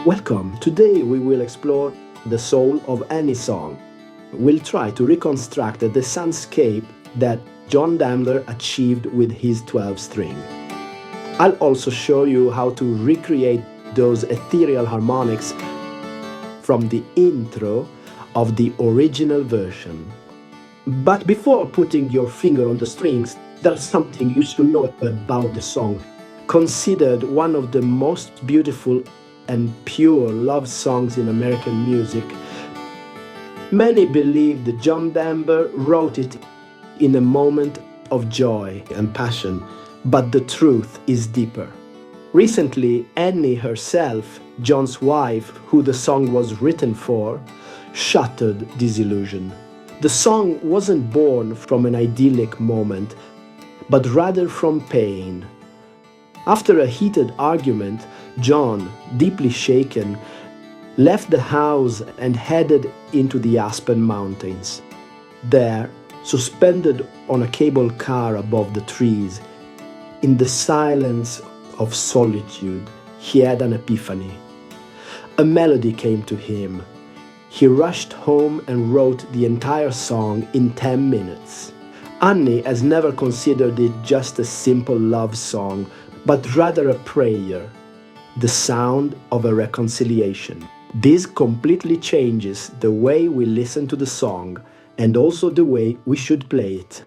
Welcome! Today we will explore the soul of any song. We'll try to reconstruct the soundscape that John Denver achieved with his 12-string. I'll also show you how to recreate those ethereal harmonics from the intro of the original version. But before putting your finger on the strings, there's something you should know about the song. Considered one of the most beautiful and pure love songs in American music, many believe that John Denver wrote it in a moment of joy and passion, but the truth is deeper. Recently, Annie herself, John's wife, who the song was written for, shattered this illusion. The song wasn't born from an idyllic moment, but rather from pain. After a heated argument, John, deeply shaken, left the house and headed into the Aspen mountains. There, suspended on a cable car above the trees, in the silence of solitude, he had an epiphany. A melody came to him. He rushed home and wrote the entire song in 10 minutes. Annie has never considered it just a simple love song, but rather a prayer, the sound of a reconciliation. This completely changes the way we listen to the song and also the way we should play it.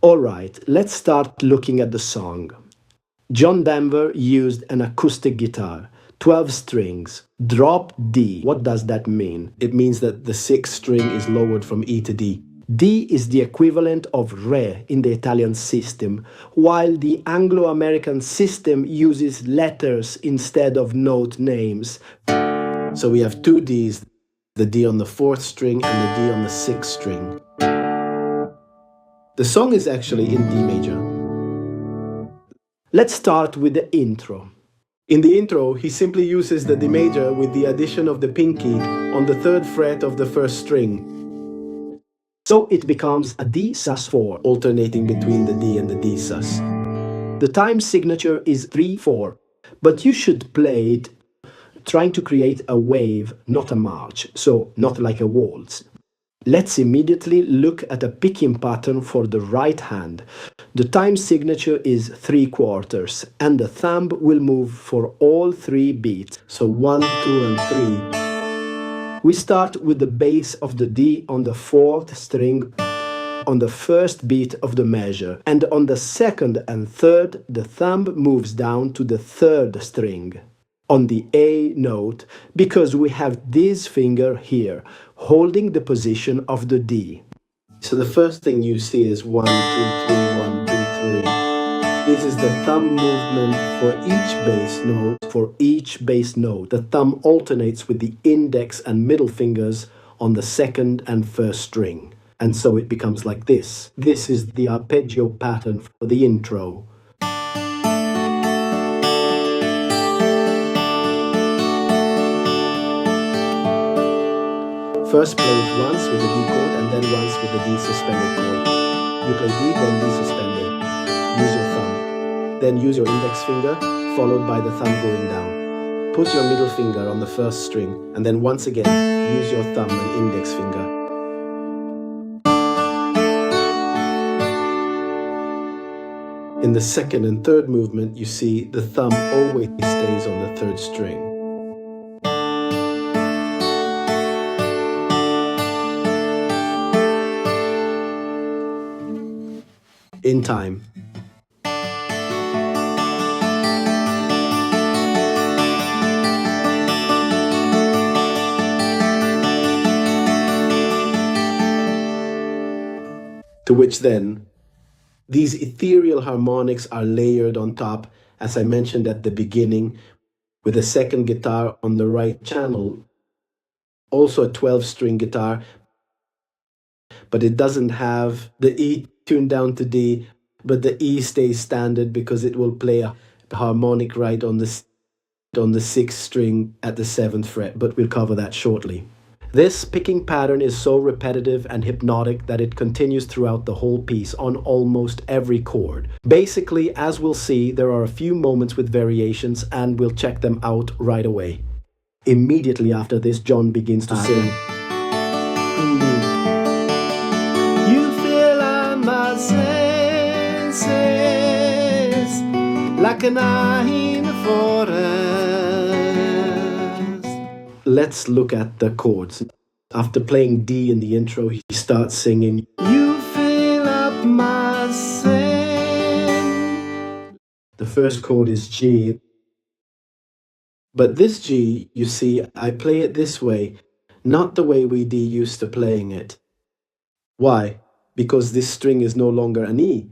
Alright, let's start looking at the song. John Denver used an acoustic guitar, 12 strings, drop D. What does that mean? It means that the 6th string is lowered from E to D. D is the equivalent of Re in the Italian system, while the Anglo-American system uses letters instead of note names. So we have two Ds, the D on the 4th string and the D on the 6th string. The song is actually in D major. Let's start with the intro. In the intro, he simply uses the D major with the addition of the pinky on the 3rd fret of the 1st string. So it becomes a D sus4, alternating between the D and the D sus. The time signature is 3/4, but you should play it trying to create a wave, not a march, so not like a waltz. Let's immediately look at a picking pattern for the right hand. The time signature is 3/4, and the thumb will move for all 3 beats, so 1, 2, and 3. We start with the bass of the D on the 4th string on the 1st beat of the measure, and on the 2nd and 3rd the thumb moves down to the 3rd string on the A note, because we have this finger here holding the position of the D. So the first thing you see is 1, 2, 3, 1, 2, 3. This is the thumb movement for each bass note. For each bass note, the thumb alternates with the index and middle fingers on the 2nd and 1st string. And so it becomes like this. This is the arpeggio pattern for the intro. First play it once with the D chord and then once with the D suspended chord. You play D, then D suspended. Use your thumb. Then use your index finger, followed by the thumb going down. Put your middle finger on the 1st string, and then once again, use your thumb and index finger. In the 2nd and 3rd movement, you see the thumb always stays on the 3rd string. In time. To which then, these ethereal harmonics are layered on top, as I mentioned at the beginning, with a 2nd guitar on the right channel, also a 12-string guitar, but it doesn't have the E tuned down to D, but the E stays standard because it will play a harmonic right on the 6th string at the 7th fret, but we'll cover that shortly. This picking pattern is so repetitive and hypnotic that it continues throughout the whole piece on almost every chord. Basically, as we'll see, there are a few moments with variations and we'll check them out right away. Immediately after this, John begins to sing. You fill up my senses like an eye in the forest. Let's look at the chords. After playing D in the intro, he starts singing, you fill up my sense. The first chord is G. But this G, you see, I play it this way, not the way we used to playing it. Why? Because this string is no longer an E,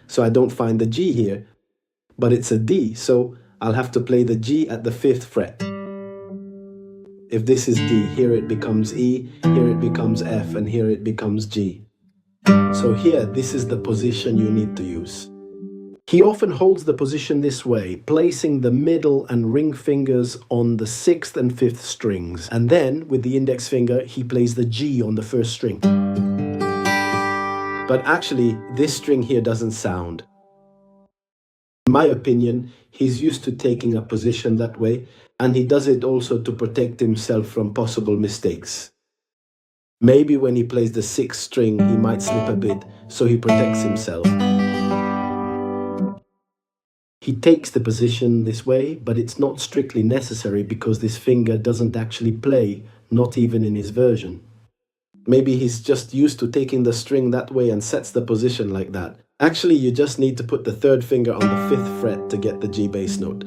so I don't find the G here, but it's a D, so I'll have to play the G at the 5th fret. If this is D, here it becomes E, here it becomes F, and here it becomes G. So here, this is the position you need to use. He often holds the position this way, placing the middle and ring fingers on the 6th and 5th strings. And then, with the index finger, he plays the G on the 1st string. But actually, this string here doesn't sound. In my opinion, he's used to taking a position that way, and he does it also to protect himself from possible mistakes. Maybe when he plays the 6th string, he might slip a bit, so he protects himself. He takes the position this way, but it's not strictly necessary because this finger doesn't actually play, not even in his version. Maybe he's just used to taking the string that way and sets the position like that. Actually, you just need to put the 3rd finger on the 5th fret to get the G bass note.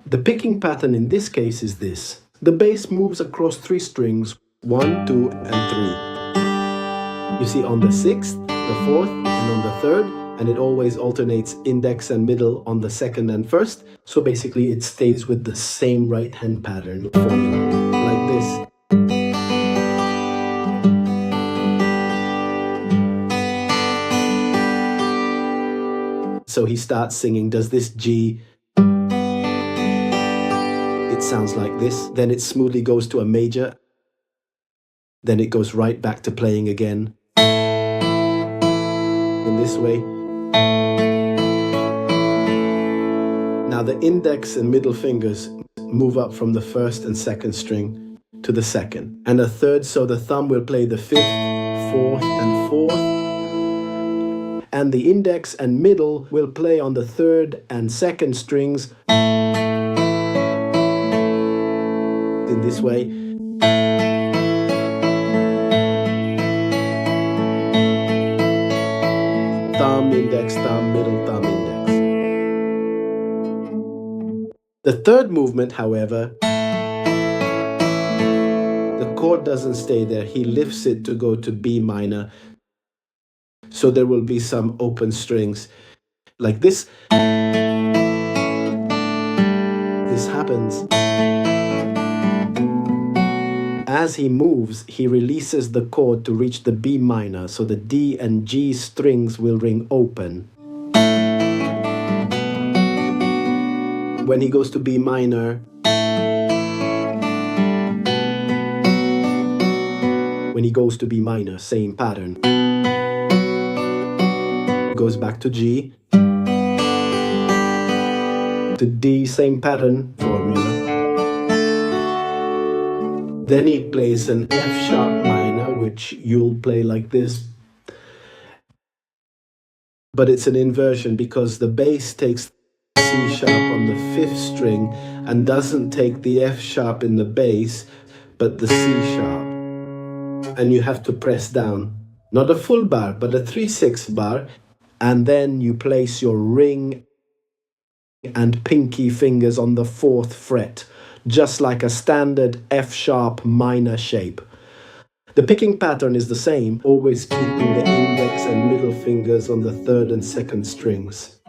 The picking pattern in this case is this. The bass moves across 3 strings, 1, 2, and 3. You see on the 6th, the 4th, and on the 3rd, and it always alternates index and middle on the 2nd and 1st, so basically it stays with the same right hand pattern formula, like this. So he starts singing, does this G, it sounds like this, then it smoothly goes to a major, then it goes right back to playing again, in this way. Now the index and middle fingers move up from the 1st and 2nd string to the 2nd, and a 3rd, so the thumb will play the 5th, 4th, and 4th, and the index and middle will play on the 3rd and 2nd strings in this way. Thumb, index, thumb, middle, thumb, index. The 3rd movement, however, the chord doesn't stay there. He lifts it to go to B minor. So there will be some open strings like this. This happens. As he moves, he releases the chord to reach the B minor, so the D and G strings will ring open. When he goes to B minor, same pattern. Goes back to G, to D, same pattern formula. Then he plays an F sharp minor, which you'll play like this. But it's an inversion because the bass takes C sharp on the 5th string and doesn't take the F sharp in the bass, but the C sharp. And you have to press down, not a full bar, but a 3/6 bar. And then you place your ring and pinky fingers on the 4th fret, just like a standard F sharp minor shape. The picking pattern is the same, always keeping the index and middle fingers on the 3rd and 2nd strings.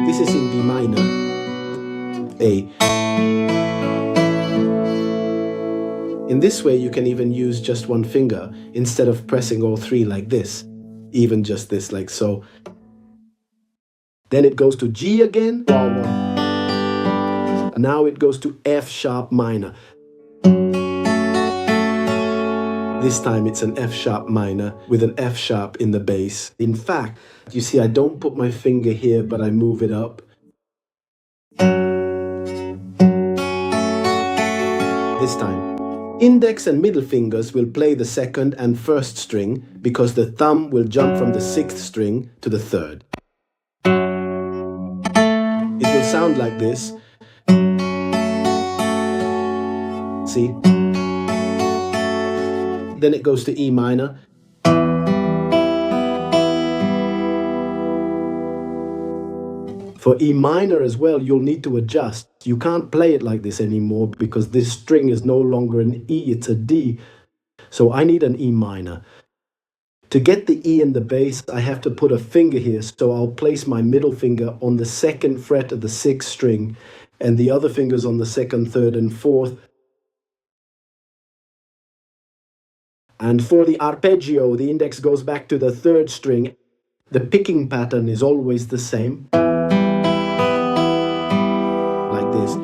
This is in B minor, A. In this way, you can even use just one finger instead of pressing all 3 like this, even just this, like so. Then it goes to G again. Now it goes to F sharp minor. This time it's an F sharp minor with an F sharp in the bass. In fact, you see I don't put my finger here, but I move it up. This time, index and middle fingers will play the second and first string because the thumb will jump from the sixth string to the third. It will sound like this. See? Then it goes to E minor. For E minor as well, you'll need to adjust. You can't play it like this anymore because this string is no longer an E, it's a D. So I need an E minor. To get the E in the bass, I have to put a finger here, so I'll place my middle finger on the second fret of the sixth string and the other fingers on the second, third, and fourth. And for the arpeggio, the index goes back to the third string. The picking pattern is always the same. Like this.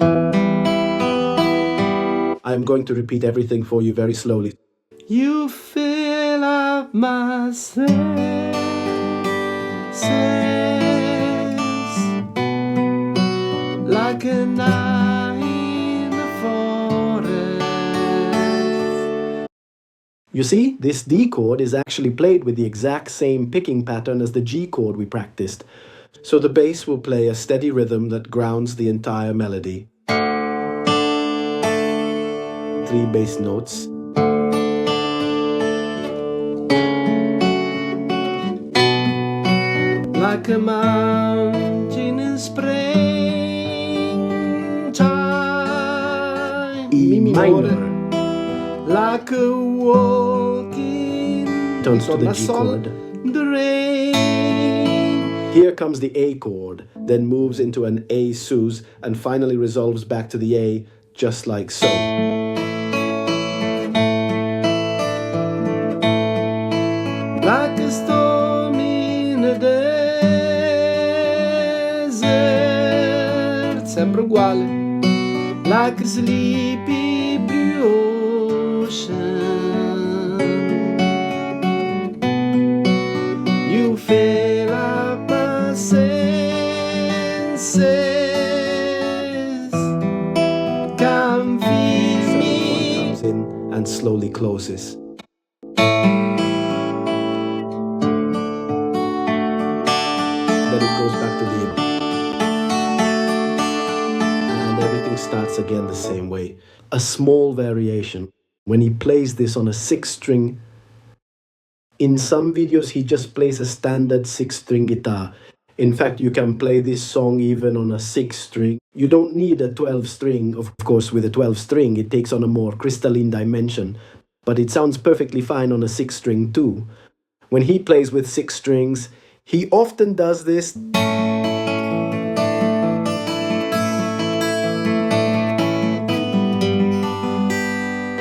I'm going to repeat everything for you very slowly. You fill up my senses like an eye in the forest. You see, this D chord is actually played with the exact same picking pattern as the G chord we practiced. So the bass will play a steady rhythm that grounds the entire melody. 3 bass notes. Like a mountain in springtime. E minor. Like a walking. Tones to the G chord. The rain. Here comes the A chord, then moves into an A sus, and finally resolves back to the A, just like so. Like a storm in a desert, sempre uguale. Like a sleepy blue ocean, you fill up my senses. Come feed me. Comes in and slowly closes. Starts again the same way. A small variation. When he plays this on a 6th string, in some videos he just plays a standard 6th string guitar. In fact, you can play this song even on a 6th string. You don't need a 12th string. Of course, with a 12th string it takes on a more crystalline dimension, but it sounds perfectly fine on a 6th string too. When he plays with 6 strings, he often does this.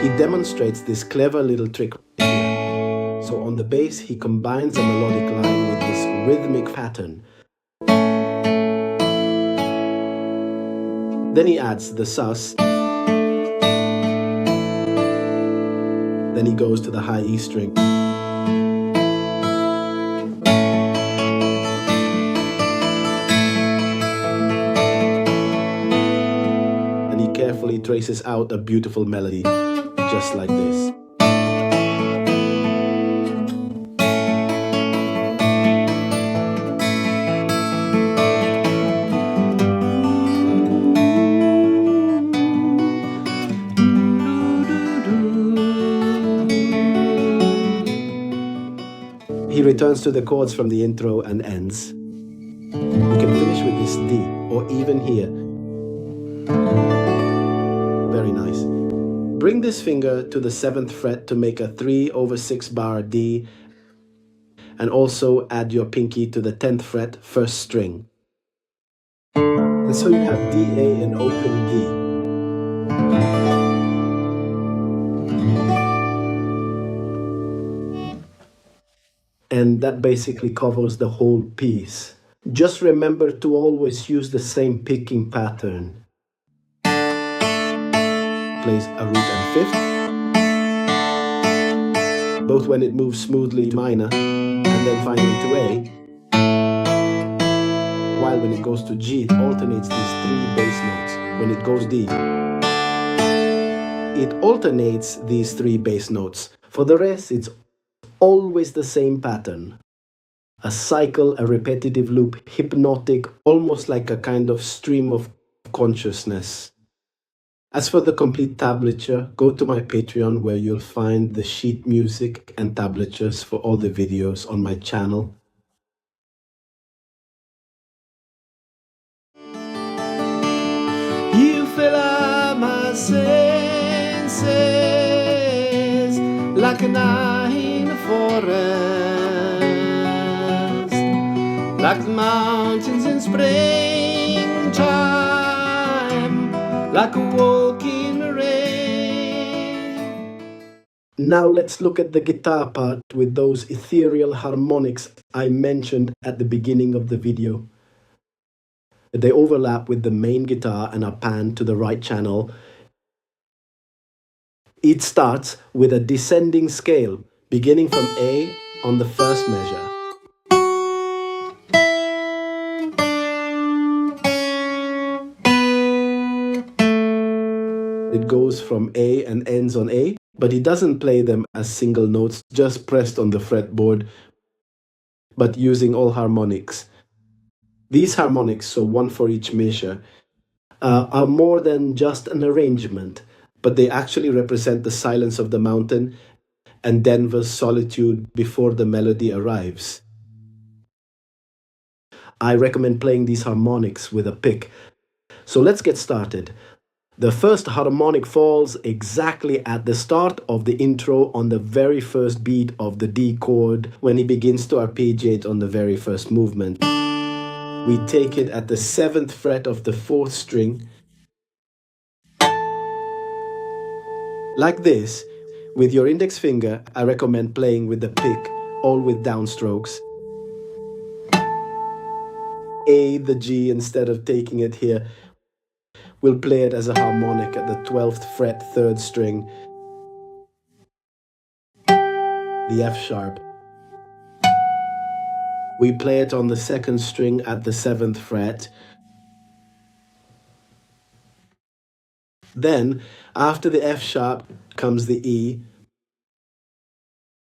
He demonstrates this clever little trick here. So on the bass, he combines a melodic line with this rhythmic pattern. Then he adds the sus. Then he goes to the high E string. And he carefully traces out a beautiful melody. Just like this. He returns to the chords from the intro and ends. You can finish with this D, or even here. Very nice. Bring this finger to the 7th fret to make a 3/6 bar D, and also add your pinky to the 10th fret, 1st string. And so you have D, A, and open D. And that basically covers the whole piece. Just remember to always use the same picking pattern. Plays a root and 5th, both when it moves smoothly to minor and then finally to A, while when it goes to G, it alternates these three bass notes. When it goes D, it alternates these three bass notes. For the rest, it's always the same pattern. A cycle, a repetitive loop, hypnotic, almost like a kind of stream of consciousness. As for the complete tablature, go to my Patreon where you'll find the sheet music and tablatures for all the videos on my channel. You fill up my senses like a night in a forest, like the mountains in springtime, like a walk in the rain. Now let's look at the guitar part with those ethereal harmonics I mentioned at the beginning of the video. They overlap with the main guitar and are panned to the right channel. It starts with a descending scale, beginning from A on the first measure. It goes from A and ends on A, but he doesn't play them as single notes, just pressed on the fretboard, but using all harmonics. These harmonics, so one for each measure, are more than just an arrangement, but they actually represent the silence of the mountain and Denver's solitude before the melody arrives. I recommend playing these harmonics with a pick. So let's get started. The first harmonic falls exactly at the start of the intro on the very first beat of the D chord when he begins to arpeggiate on the very first movement. We take it at the 7th fret of the 4th string. Like this, with your index finger, I recommend playing with the pick, all with downstrokes. A, the G, instead of taking it here, we'll play it as a harmonic at the 12th fret, 3rd string, the F sharp. We play it on the 2nd string at the 7th fret. Then, after the F sharp, comes the E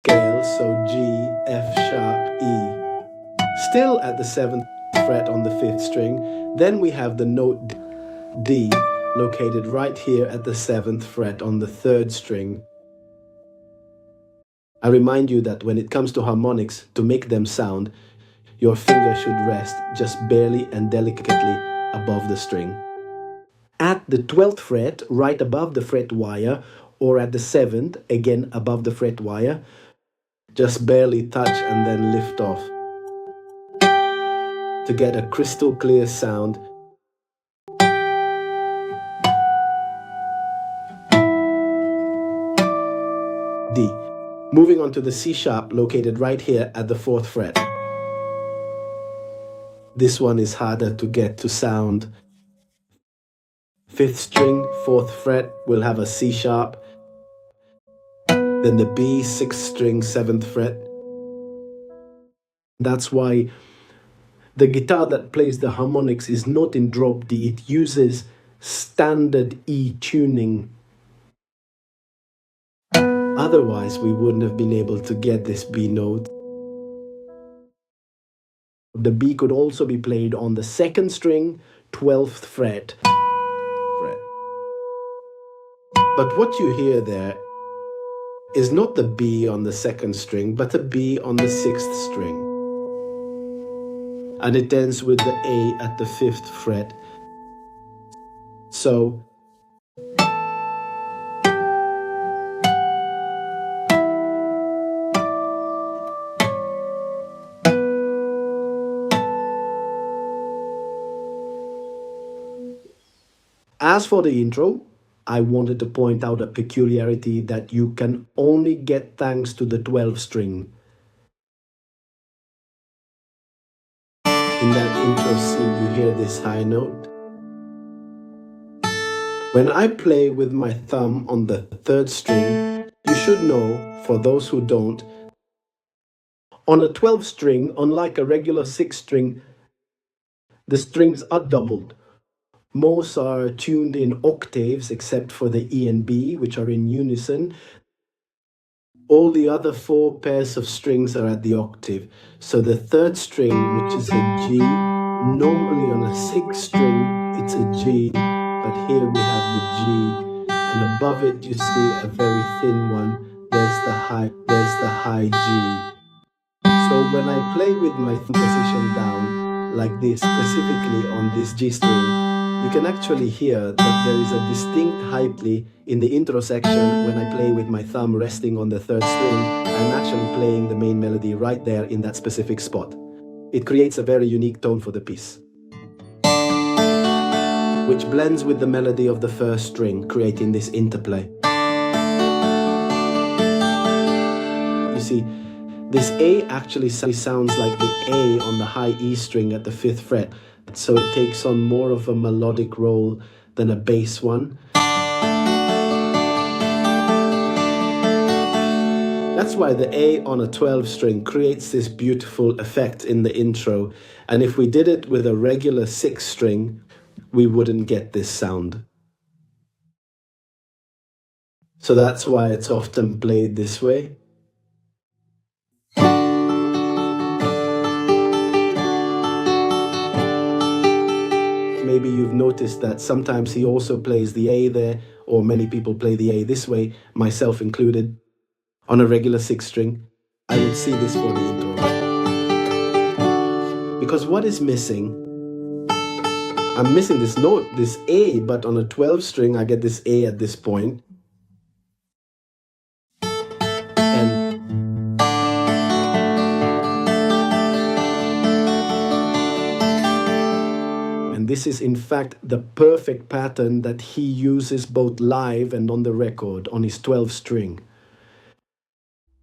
scale, so G, F sharp, E. Still at the 7th fret on the 5th string. Then we have the note D, located right here at the 7th fret on the 3rd string. I remind you that when it comes to harmonics, to make them sound, your finger should rest just barely and delicately above the string. At the 12th fret, right above the fret wire, or at the 7th, again above the fret wire, just barely touch and then lift off to get a crystal clear sound. D. Moving on to the C sharp, located right here at the 4th fret. This one is harder to get to sound. 5th string, 4th fret, will have a C sharp. Then the B, 6th string, 7th fret. That's why the guitar that plays the harmonics is not in drop D. It uses standard E tuning. Otherwise, we wouldn't have been able to get this B note. The B could also be played on the 2nd string, 12th fret. But what you hear there is not the B on the 2nd string, but a B on the 6th string. And it ends with the A at the 5th fret. So, as for the intro, I wanted to point out a peculiarity that you can only get thanks to the 12th string. In that intro scene, you hear this high note. When I play with my thumb on the 3rd string, You should know, for those who don't, on a 12 string, unlike a regular 6 string, the strings are doubled. Most are tuned in octaves except for the E and B, which are in unison. All the other 4 pairs of strings are at the octave. So the third string, which is a G, normally on a 6 string, it's a G, but here we have the G, and above it you see a very thin one. There's the high G. So when I play with my thumb position down, like this, specifically on this G string, you can actually hear that there is a distinct high play in the intro section. When I play with my thumb resting on the third string, I'm actually playing the main melody right there in that specific spot. It creates a very unique tone for the piece, which blends with the melody of the first string, creating this interplay. You see, this A actually sounds like the A on the high E string at the 5th fret, so it takes on more of a melodic role than a bass one. That's why the A on a 12 string creates this beautiful effect in the intro, and if we did it with a regular 6 string, we wouldn't get this sound. So that's why it's often played this way. Maybe you've noticed that sometimes he also plays the A there, or many people play the A this way, myself included. On a regular 6 string, I would see this for the intro. Because what is missing? I'm missing this note, this A, but on a 12 string, I get this A at this point. And this is in fact the perfect pattern that he uses both live and on the record on his 12 string.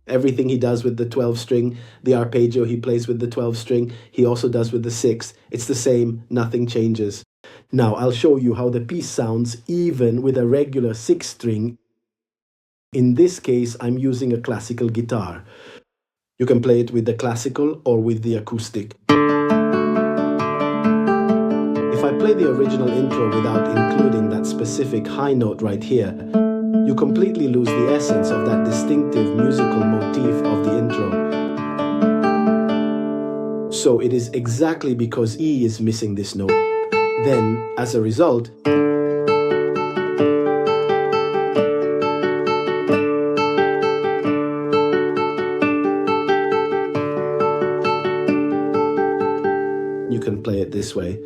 Everything he does with the 12 string, the arpeggio he plays with the 12 string, he also does with the 6. It's the same, nothing changes. Now I'll show you how the piece sounds even with a regular 6 string. In this case, I'm using a classical guitar. You can play it with the classical or with the acoustic. If I play the original intro without including that specific high note right here, you completely lose the essence of that distinctive musical motif of the intro. So it is exactly because E is missing this note. Then, as a result, you can play it this way.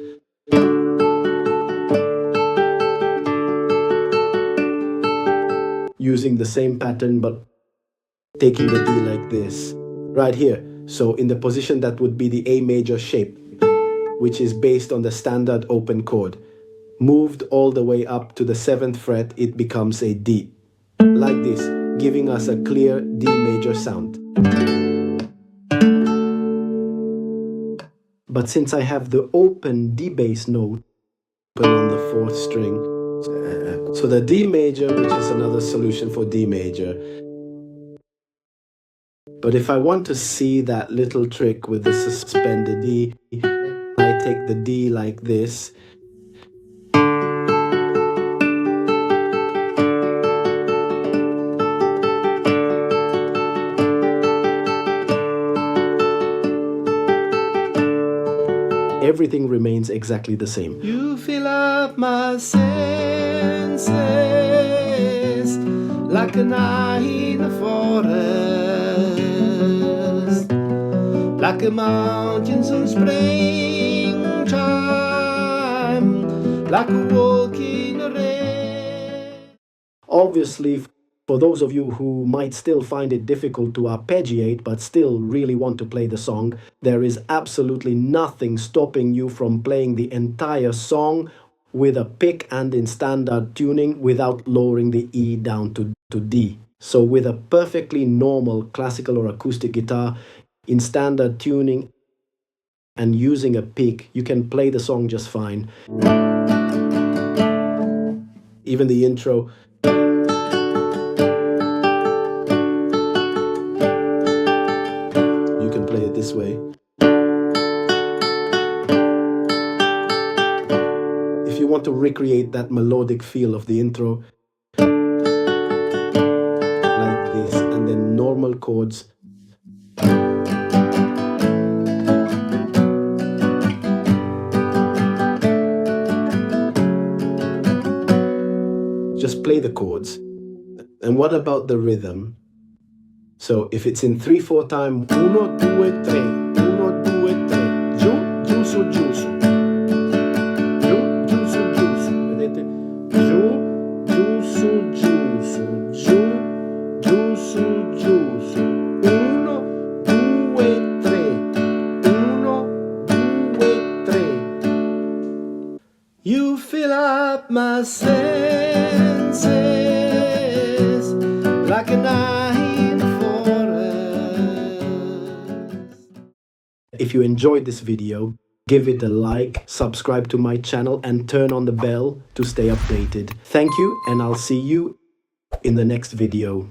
Using the same pattern but taking the D like this, right here. So in the position that would be the A major shape, which is based on the standard open chord. Moved all the way up to the 7th fret, it becomes a D. Like this, giving us a clear D major sound. But since I have the open D bass note open on the 4th string, so the D major, which is another solution for D major. But if I want to see that little trick with the suspended D, I take the D like this. Everything remains exactly the same. You fill up my senses like an eye in a forest, like a mountain on springtime, like a walk in a rain. Obviously, for those of you who might still find it difficult to arpeggiate but still really want to play the song, there is absolutely nothing stopping you from playing the entire song with a pick and in standard tuning without lowering the E down to D. So with a perfectly normal classical or acoustic guitar in standard tuning and using a pick, you can play the song just fine. Even the intro. this way. If you want to recreate that melodic feel of the intro, like this, and then normal chords. Just play the chords. And what about the rhythm? So if it's in 3/4 time, 1, 2, 3, 1, 2, 3, giù, giù, su, giù, su. Giù, giù, su, giù, su. Vedete? Giù, giù, su, giù, su. Giù, giù, su, giù, su. 1, 2, 3. 1, 2, 3. You fill up my senses like a night forest. If you enjoyed this video, give it a like, subscribe to my channel, and turn on the bell to stay updated. Thank you, and I'll see you in the next video.